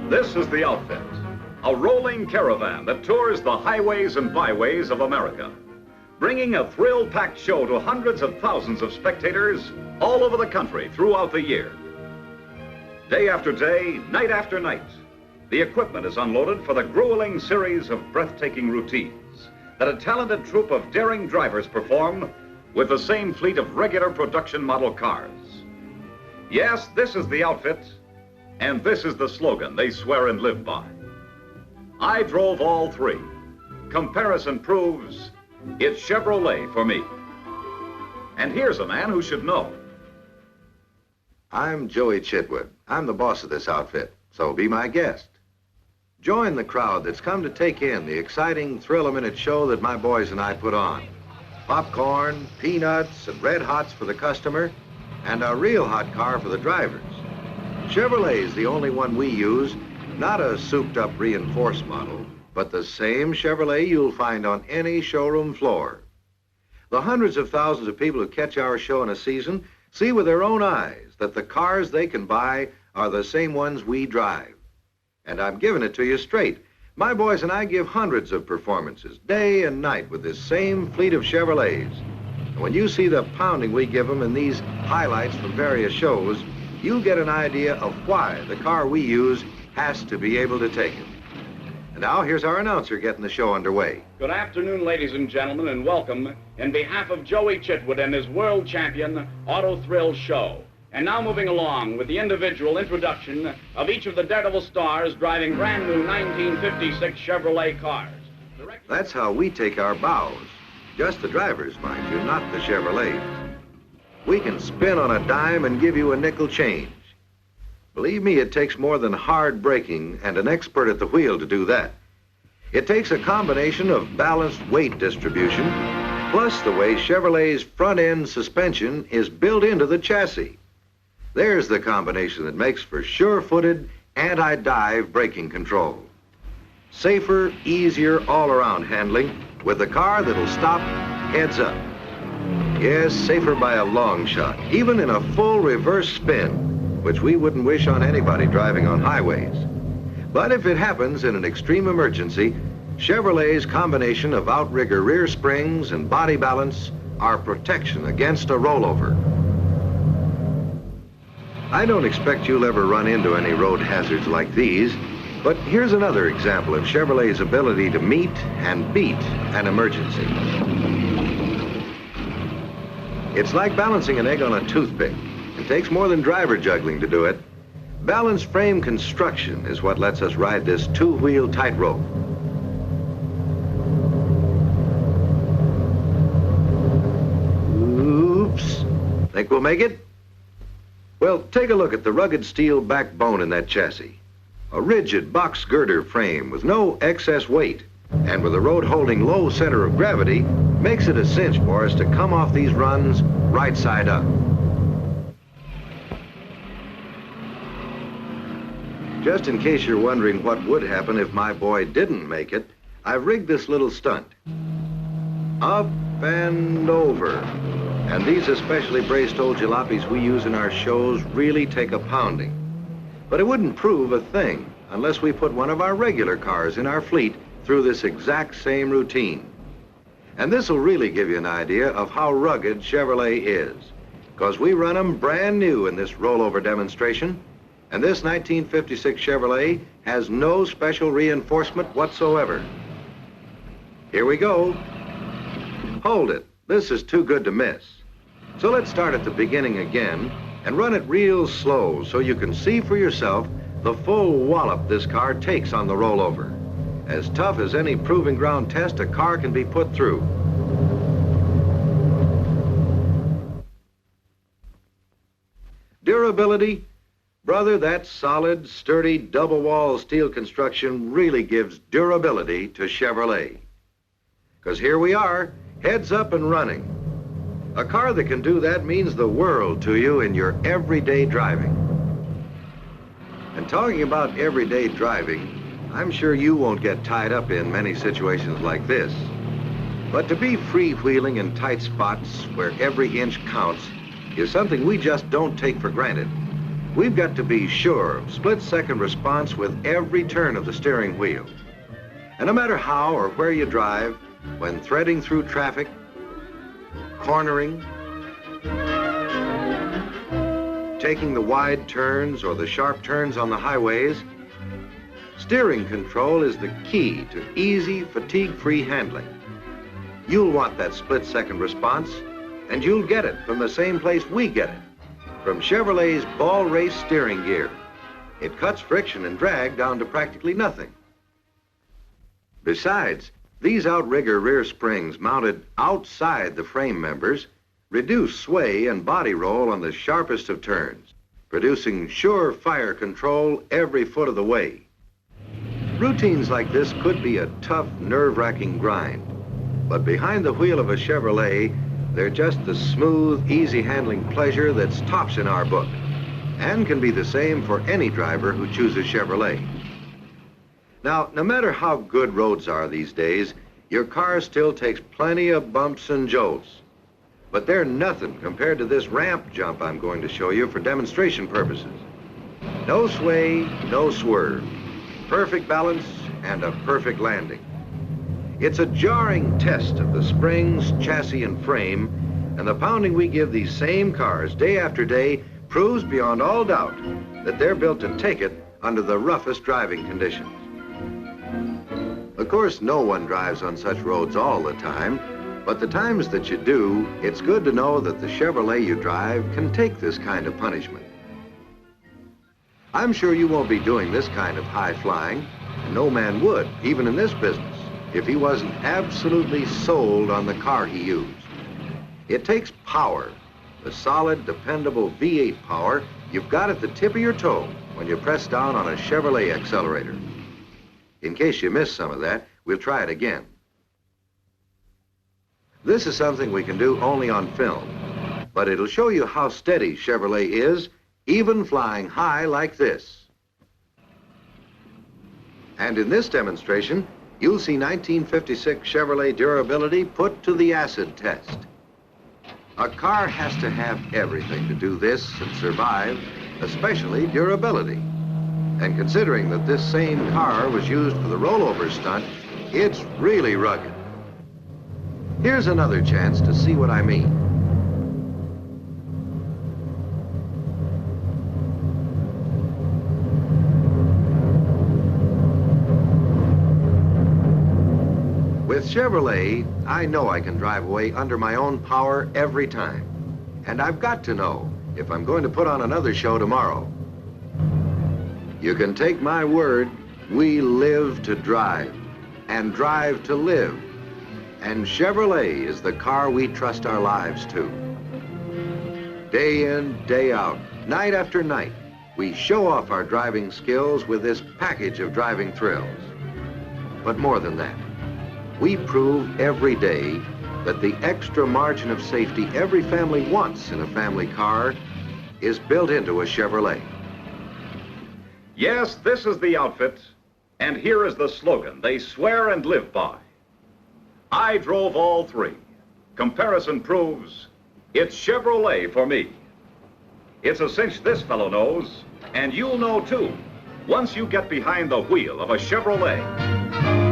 This is the outfit, a rolling caravan that tours the highways and byways of America, bringing a thrill-packed show to hundreds of thousands of spectators all over the country throughout the year. Day after day, night after night, the equipment is unloaded for the grueling series of breathtaking routines that a talented troupe of daring drivers perform with the same fleet of regular production model cars. Yes, this is the outfit, and this is the slogan they swear and live by. I drove all three. Comparison proves it's Chevrolet for me. And here's a man who should know. I'm Joey Chitwood. I'm the boss of this outfit, so be my guest. Join the crowd that's come to take in the exciting thrill-a-minute show that my boys and I put on. Popcorn, peanuts, and red hots for the customer, and a real hot car for the drivers. Chevrolet's the only one we use, not a souped-up reinforced model, but the same Chevrolet you'll find on any showroom floor. The hundreds of thousands of people who catch our show in a season see with their own eyes that the cars they can buy are the same ones we drive. And I'm giving it to you straight. My boys and I give hundreds of performances, day and night, with this same fleet of Chevrolets. And when you see the pounding we give them in these highlights from various shows, you'll get an idea of why the car we use has to be able to take it. And now, here's our announcer getting the show underway. Good afternoon, ladies and gentlemen, and welcome in behalf of Joey Chitwood and his world champion Auto Thrill Show. And now moving along with the individual introduction of each of the Daredevil stars driving brand new 1956 Chevrolet cars. That's how we take our bows. Just the drivers, mind you, not the Chevrolets. We can spin on a dime and give you a nickel change. Believe me, it takes more than hard braking and an expert at the wheel to do that. It takes a combination of balanced weight distribution, plus the way Chevrolet's front-end suspension is built into the chassis. There's the combination that makes for sure-footed, anti-dive braking control. Safer, easier all-around handling with a car that'll stop heads up. Yes, safer by a long shot, even in a full reverse spin, which we wouldn't wish on anybody driving on highways. But if it happens in an extreme emergency, Chevrolet's combination of outrigger rear springs and body balance are protection against a rollover. I don't expect you'll ever run into any road hazards like these, but here's another example of Chevrolet's ability to meet and beat an emergency. It's like balancing an egg on a toothpick. It takes more than driver juggling to do it. Balanced frame construction is what lets us ride this two-wheel tightrope. Oops. Think we'll make it? Well, take a look at the rugged steel backbone in that chassis. A rigid box girder frame with no excess weight, and with the road holding low center of gravity, makes it a cinch for us to come off these runs right side up. Just in case you're wondering what would happen if my boy didn't make it, I've rigged this little stunt. Up and over. And these especially braced old jalopies we use in our shows really take a pounding. But it wouldn't prove a thing unless we put one of our regular cars in our fleet through this exact same routine. And this will really give you an idea of how rugged Chevrolet is, because we run them brand new in this rollover demonstration, and this 1956 Chevrolet has no special reinforcement whatsoever. Here we go. Hold it. This is too good to miss. So let's start at the beginning again and run it real slow so you can see for yourself the full wallop this car takes on the rollover. As tough as any proving ground test a car can be put through. Durability? Brother, that solid, sturdy, double-wall steel construction really gives durability to Chevrolet. Because here we are, heads up and running. A car that can do that means the world to you in your everyday driving. And talking about everyday driving, I'm sure you won't get tied up in many situations like this. But to be freewheeling in tight spots where every inch counts is something we just don't take for granted. We've got to be sure of split-second response with every turn of the steering wheel. And no matter how or where you drive, when threading through traffic, cornering, taking the wide turns or the sharp turns on the highways, steering control is the key to easy, fatigue-free handling. You'll want that split-second response, and you'll get it from the same place we get it, from Chevrolet's ball race steering gear. It cuts friction and drag down to practically nothing. Besides, these outrigger rear springs mounted outside the frame members reduce sway and body roll on the sharpest of turns, producing sure fire control every foot of the way. Routines like this could be a tough, nerve-wracking grind, but behind the wheel of a Chevrolet, they're just the smooth, easy-handling pleasure that's tops in our book, and can be the same for any driver who chooses Chevrolet. Now, no matter how good roads are these days, your car still takes plenty of bumps and jolts. But they're nothing compared to this ramp jump I'm going to show you for demonstration purposes. No sway, no swerve. Perfect balance and a perfect landing. It's a jarring test of the springs, chassis, and frame, and the pounding we give these same cars day after day proves beyond all doubt that they're built to take it under the roughest driving conditions. Of course, no one drives on such roads all the time, but the times that you do, it's good to know that the Chevrolet you drive can take this kind of punishment. I'm sure you won't be doing this kind of high flying, and no man would, even in this business, if he wasn't absolutely sold on the car he used. It takes power, the solid, dependable V8 power you've got at the tip of your toe when you press down on a Chevrolet accelerator. In case you missed some of that, we'll try it again. This is something we can do only on film, but it'll show you how steady Chevrolet is, even flying high like this. And in this demonstration, you'll see 1956 Chevrolet durability put to the acid test. A car has to have everything to do this and survive, especially durability. And considering that this same car was used for the rollover stunt, it's really rugged. Here's another chance to see what I mean. With Chevrolet, I know I can drive away under my own power every time. And I've got to know if I'm going to put on another show tomorrow. You can take my word, we live to drive, and drive to live. And Chevrolet is the car we trust our lives to. Day in, day out, night after night, we show off our driving skills with this package of driving thrills. But more than that, we prove every day that the extra margin of safety every family wants in a family car is built into a Chevrolet. Yes, this is the outfit, and here is the slogan they swear and live by. I drove all three. Comparison proves it's Chevrolet for me. It's a cinch this fellow knows, and you'll know too, once you get behind the wheel of a Chevrolet.